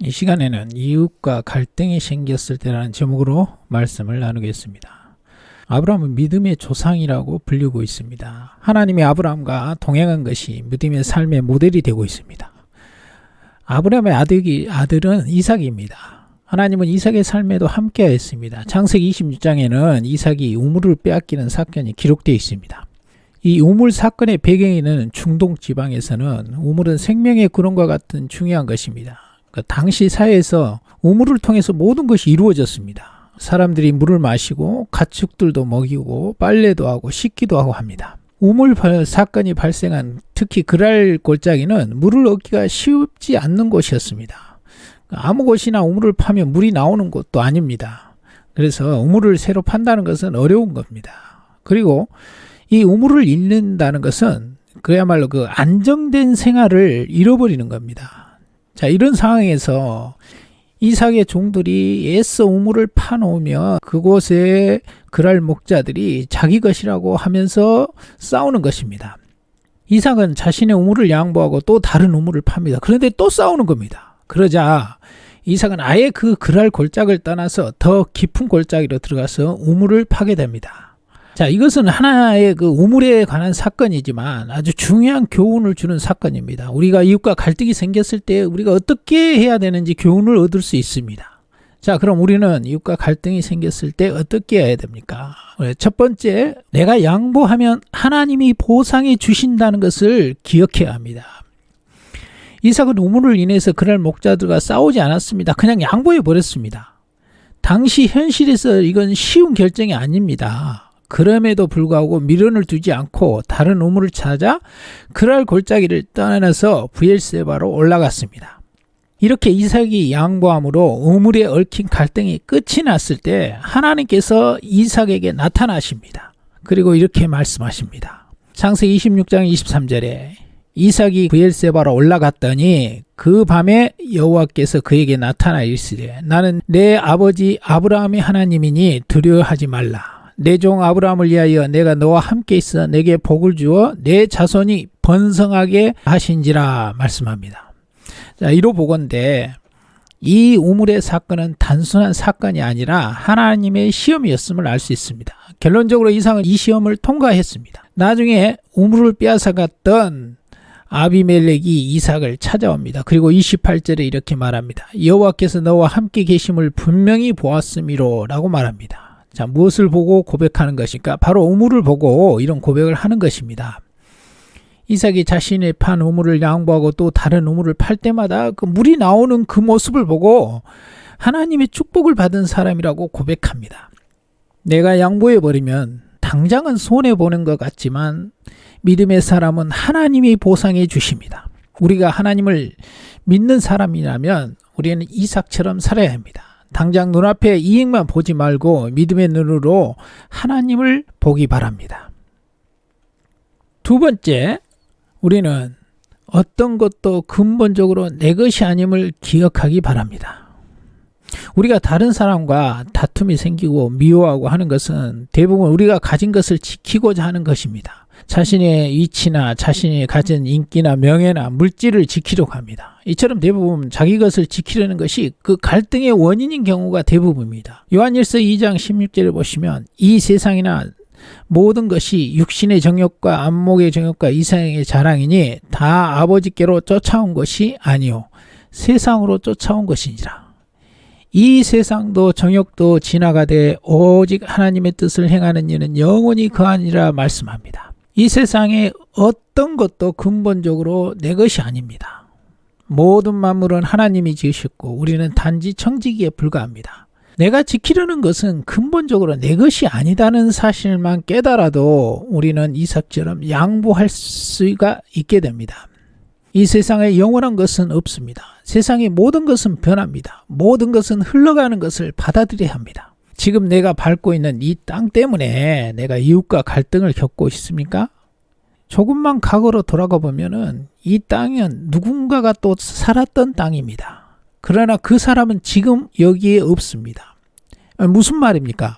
이 시간에는 이웃과 갈등이 생겼을 때라는 제목으로 말씀을 나누겠습니다. 아브라함은 믿음의 조상이라고 불리고 있습니다. 하나님이 아브라함과 동행한 것이 믿음의 삶의 모델이 되고 있습니다. 아브라함의 아들은 이삭입니다. 하나님은 이삭의 삶에도 함께하였습니다. 창세기 26장에는 이삭이 우물을 빼앗기는 사건이 기록되어 있습니다. 이 우물 사건의 배경에는 중동 지방에서는 우물은 생명의 근원과 같은 중요한 것입니다. 그 당시 사회에서 우물을 통해서 모든 것이 이루어졌습니다. 사람들이 물을 마시고 가축들도 먹이고 빨래도 하고 씻기도 하고 합니다. 우물 사건이 발생한 특히 그랄 골짜기는 물을 얻기가 쉽지 않는 곳이었습니다. 아무 곳이나 우물을 파면 물이 나오는 곳도 아닙니다. 그래서 우물을 새로 판다는 것은 어려운 겁니다. 그리고 이 우물을 잃는다는 것은 그야말로 그 안정된 생활을 잃어버리는 겁니다. 자, 이런 상황에서 이삭의 종들이 애써 우물을 파놓으며 그곳에 그랄 목자들이 자기 것이라고 하면서 싸우는 것입니다. 이삭은 자신의 우물을 양보하고 또 다른 우물을 팝니다. 그런데 또 싸우는 겁니다. 그러자 이삭은 아예 그 그랄 골짜기를 떠나서 더 깊은 골짜기로 들어가서 우물을 파게 됩니다. 자, 이것은 하나의 그 우물에 관한 사건이지만 아주 중요한 교훈을 주는 사건입니다. 우리가 이웃과 갈등이 생겼을 때 우리가 어떻게 해야 되는지 교훈을 얻을 수 있습니다. 자, 그럼 우리는 이웃과 갈등이 생겼을 때 어떻게 해야 됩니까? 첫 번째, 내가 양보하면 하나님이 보상해 주신다는 것을 기억해야 합니다. 이삭은 우물을 인해서 그랄 목자들과 싸우지 않았습니다. 그냥 양보해 버렸습니다. 당시 현실에서 이건 쉬운 결정이 아닙니다. 그럼에도 불구하고 미련을 두지 않고 다른 우물을 찾아 그랄 골짜기를 떠나서 브엘세바로 올라갔습니다. 이렇게 이삭이 양보함으로 우물에 얽힌 갈등이 끝이 났을 때 하나님께서 이삭에게 나타나십니다. 그리고 이렇게 말씀하십니다. 창세기 26장 23절에 이삭이 브엘세바로 올라갔더니 그 밤에 여호와께서 그에게 나타나 이르시되 나는 내 아버지 아브라함의 하나님이니 두려워하지 말라. 내 종 아브라함을 위하여 내가 너와 함께 있어 내게 복을 주어 내 자손이 번성하게 하신지라 말씀합니다. 자, 이로 보건대 이 우물의 사건은 단순한 사건이 아니라 하나님의 시험이었음을 알 수 있습니다. 결론적으로 이삭은 이 시험을 통과했습니다. 나중에 우물을 빼앗아갔던 아비멜렉이 이삭을 찾아옵니다. 그리고 28절에 이렇게 말합니다. 여호와께서 너와 함께 계심을 분명히 보았음이로 라고 말합니다. 자, 무엇을 보고 고백하는 것일까? 바로 우물을 보고 이런 고백을 하는 것입니다. 이삭이 자신의 판 우물을 양보하고 또 다른 우물을 팔 때마다 그 물이 나오는 그 모습을 보고 하나님의 축복을 받은 사람이라고 고백합니다. 내가 양보해버리면 당장은 손해보는 것 같지만 믿음의 사람은 하나님이 보상해 주십니다. 우리가 하나님을 믿는 사람이라면 우리는 이삭처럼 살아야 합니다. 당장 눈앞에 이익만 보지 말고 믿음의 눈으로 하나님을 보기 바랍니다. 두 번째, 우리는 어떤 것도 근본적으로 내 것이 아님을 기억하기 바랍니다. 우리가 다른 사람과 다툼이 생기고 미워하고 하는 것은 대부분 우리가 가진 것을 지키고자 하는 것입니다. 자신의 위치나 자신이 가진 인기나 명예나 물질을 지키려고 합니다. 이처럼 대부분 자기 것을 지키려는 것이 그 갈등의 원인인 경우가 대부분입니다. 요한일서 2장 16절을 보시면 이 세상이나 모든 것이 육신의 정욕과 안목의 정욕과 이상의 자랑이니 다 아버지께로 쫓아온 것이 아니요 세상으로 쫓아온 것이니라. 이 세상도 정욕도 지나가되 오직 하나님의 뜻을 행하는 이는 영원히 거하니라 말씀합니다. 이 세상에 어떤 것도 근본적으로 내 것이 아닙니다. 모든 만물은 하나님이 지으셨고 우리는 단지 청지기에 불과합니다. 내가 지키려는 것은 근본적으로 내 것이 아니다는 사실만 깨달아도 우리는 이삭처럼 양보할 수가 있게 됩니다. 이 세상에 영원한 것은 없습니다. 세상의 모든 것은 변합니다. 모든 것은 흘러가는 것을 받아들여야 합니다. 지금 내가 밟고 있는 이 땅 때문에 내가 이웃과 갈등을 겪고 있습니까? 조금만 과거로 돌아가 보면은 이 땅은 누군가가 또 살았던 땅입니다. 그러나 그 사람은 지금 여기에 없습니다. 무슨 말입니까?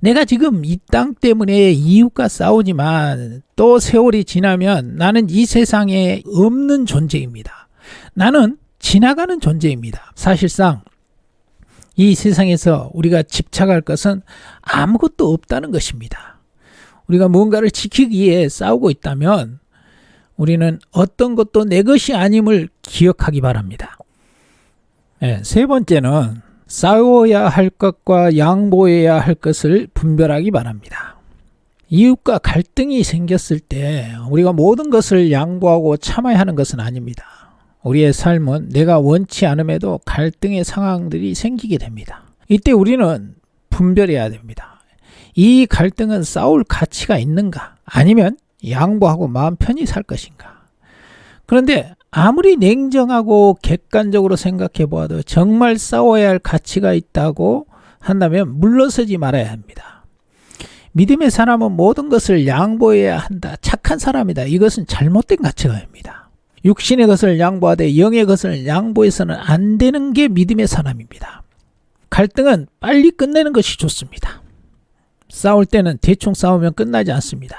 내가 지금 이 땅 때문에 이웃과 싸우지만 또 세월이 지나면 나는 이 세상에 없는 존재입니다. 나는 지나가는 존재입니다. 사실상 이 세상에서 우리가 집착할 것은 아무것도 없다는 것입니다. 우리가 무언가를 지키기 위해 싸우고 있다면 우리는 어떤 것도 내 것이 아님을 기억하기 바랍니다. 네, 세 번째는 싸워야 할 것과 양보해야 할 것을 분별하기 바랍니다. 이웃과 갈등이 생겼을 때 우리가 모든 것을 양보하고 참아야 하는 것은 아닙니다. 우리의 삶은 내가 원치 않음에도 갈등의 상황들이 생기게 됩니다. 이때 우리는 분별해야 됩니다. 이 갈등은 싸울 가치가 있는가? 아니면 양보하고 마음 편히 살 것인가? 그런데 아무리 냉정하고 객관적으로 생각해 보아도 정말 싸워야 할 가치가 있다고 한다면 물러서지 말아야 합니다. 믿음의 사람은 모든 것을 양보해야 한다. 착한 사람이다. 이것은 잘못된 가치관입니다. 육신의 것을 양보하되 영의 것을 양보해서는 안 되는 게 믿음의 사람입니다. 갈등은 빨리 끝내는 것이 좋습니다. 싸울 때는 대충 싸우면 끝나지 않습니다.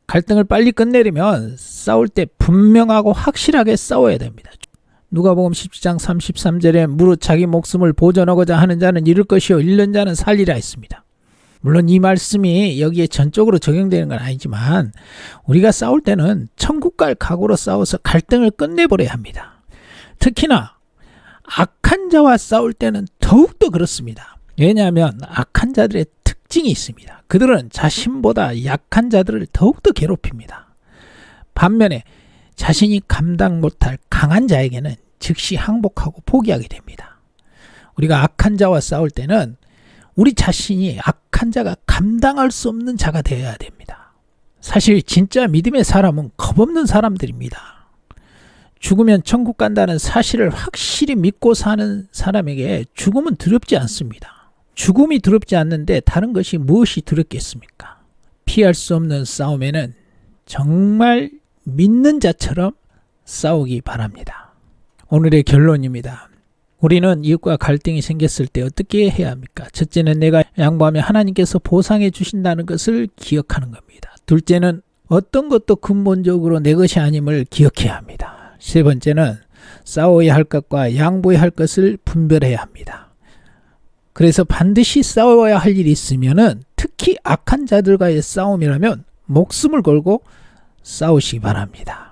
갈등을 빨리 끝내려면 싸울 때 분명하고 확실하게 싸워야 됩니다. 누가복음 17장 33절에 무릇 자기 목숨을 보존하고자 하는 자는 잃을 것이요 잃는 자는 살리라 했습니다. 물론 이 말씀이 여기에 전적으로 적용되는 건 아니지만 우리가 싸울 때는 천국 갈 각오로 싸워서 갈등을 끝내버려야 합니다. 특히나 악한 자와 싸울 때는 더욱더 그렇습니다. 왜냐하면 악한 자들의 특징이 있습니다. 그들은 자신보다 약한 자들을 더욱더 괴롭힙니다. 반면에 자신이 감당 못할 강한 자에게는 즉시 항복하고 포기하게 됩니다. 우리가 악한 자와 싸울 때는 우리 자신이 악한 자가 감당할 수 없는 자가 되어야 됩니다. 사실 진짜 믿음의 사람은 겁없는 사람들입니다. 죽으면 천국 간다는 사실을 확실히 믿고 사는 사람에게 죽음은 두렵지 않습니다. 죽음이 두렵지 않는데 다른 것이 무엇이 두렵겠습니까? 피할 수 없는 싸움에는 정말 믿는 자처럼 싸우기 바랍니다. 오늘의 결론입니다. 우리는 이웃과 갈등이 생겼을 때 어떻게 해야 합니까? 첫째는 내가 양보하면 하나님께서 보상해 주신다는 것을 기억하는 겁니다. 둘째는 어떤 것도 근본적으로 내 것이 아님을 기억해야 합니다. 세 번째는 싸워야 할 것과 양보해야 할 것을 분별해야 합니다. 그래서 반드시 싸워야 할 일이 있으면은 특히 악한 자들과의 싸움이라면 목숨을 걸고 싸우시기 바랍니다.